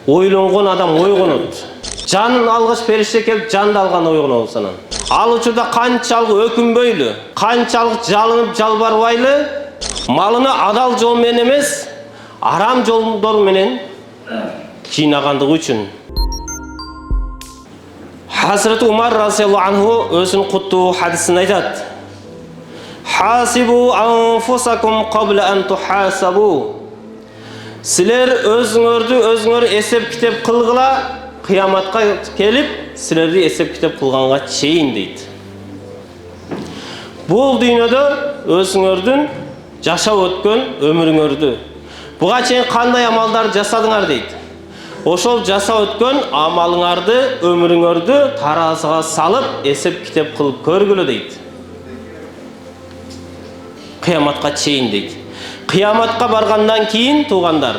Ойлонгон адам ойгонот. Жанын алгыч периште келип жанды алган ойгонот санан. Ал учурда канчалык өкүнбөйлү, канчалык жалынып жалбарбайлы, малыны адал жол менен эмес, арам жолдор менен жыйнагандыгы үчүн. Hazreti Umar radhiyallahu anhu özünün kuttuğu hadisinde aytat. Hasibu anfusakum qabla an tuhasabu. Sizler özüңөрдү esep kitep kılgıla, kıyamatqa kelip, sizlerdi esep kitep kılganга çeyin deydi. Bul dünyada özüңөрдүн жашап өткөн өмүрүңөрдү. Буга чейин кандай амалдар жасадыңар дейди. Ошол жасап өткөн амалыңарды, өмүрүңөрдү таразыга салып, эсеп китеп кылып көргүлө дейди. Кыяматка чейин дейди. Кыяматка баргандан кийин туугандар,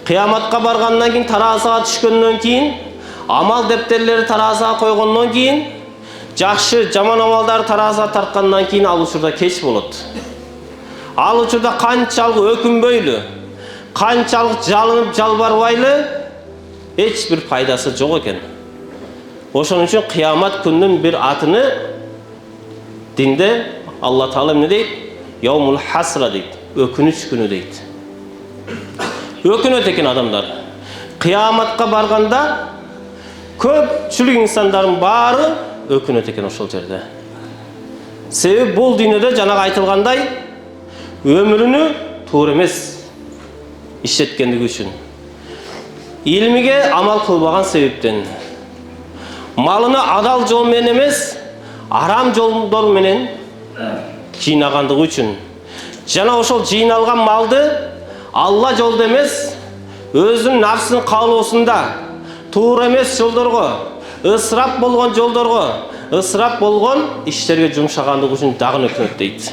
кыяматка баргандан кийин таразыга түшкөндөн кийин, амал дептерлери таразыга койгондон кийин, жакшы, жаман амалдар таразыга тарткандан кийин ал учурда кеч болот. Ал учурда канчалык өкүнбөйлү, канчалык жалынып жалбарбайлы, hiç bir faydası yok eкен. Ошон үчүн кыямат күнүнүн bir атыны dinde Allah Taala ne deydi? Yawmul hasra deydi. Ökünüç günü deydi. Ökünөт экен адамдар. Кыяматка барганда көпчүлүк инсандардын баары өкүнөт экен ошол жерде. Себеби бул дүйнөдө жанагы айтылгандай өмүрүнү туура эмес иштеткендиги үчүн. İlmige amal kılbagan sebepten, malını adal jol menен emес, aram jolдор менен жыйнагандыгы үчүн. Жана ошол жыйналган малды Алла жолдо эмес, өзүнүн нафсынын каалоосунда туура эмес жолдорго, ысырап болгон жолдорго, ысырап болгон иштерге жумшагандыгы үчүн дагы өкүнөт дейт.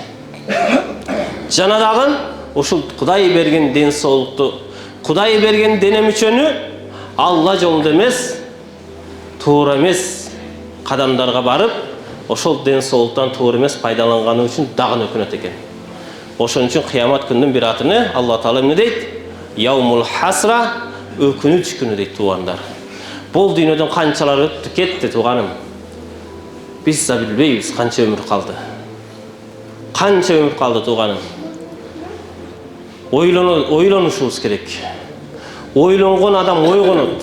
Жана дагы ошол Кудай берген ден соолукту, Кудай берген дене мүчөнү Алла жолунда эмес, туура эмес кадамдарга барып, ошол ден соолуктан туура эмес пайдаланганы үчүн дагы өкүнөт экен. Ошон үчүн кыямат күнүнүн bir атыны Алла Таала эмне дейт? Яумул хасра, өкүнүч күнү дейт туугандар. Бул дүйнөдөн канчалар өттү кетти тууганым. Биз да билбейбиз канча өмүр калды. Канча өмүр калды тууганым. Ойлонушубуз керек. Ойлонгон адам ойгонот.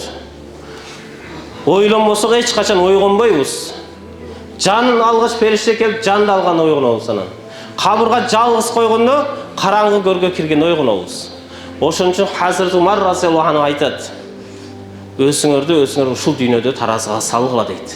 Ойлонбосок эч качан ойгонбойбуз. Жанын алгыч периште келип жанды алган ойгонобуз анан. Кабырга жалгыз койгондо караңгы көргө кирген ойгонобуз. Ошон үчүн Hazreti Umar radhiyallahu anhu айтат. Өзүңөрдү ушул дүйнөдө таразыга салгыла дейт.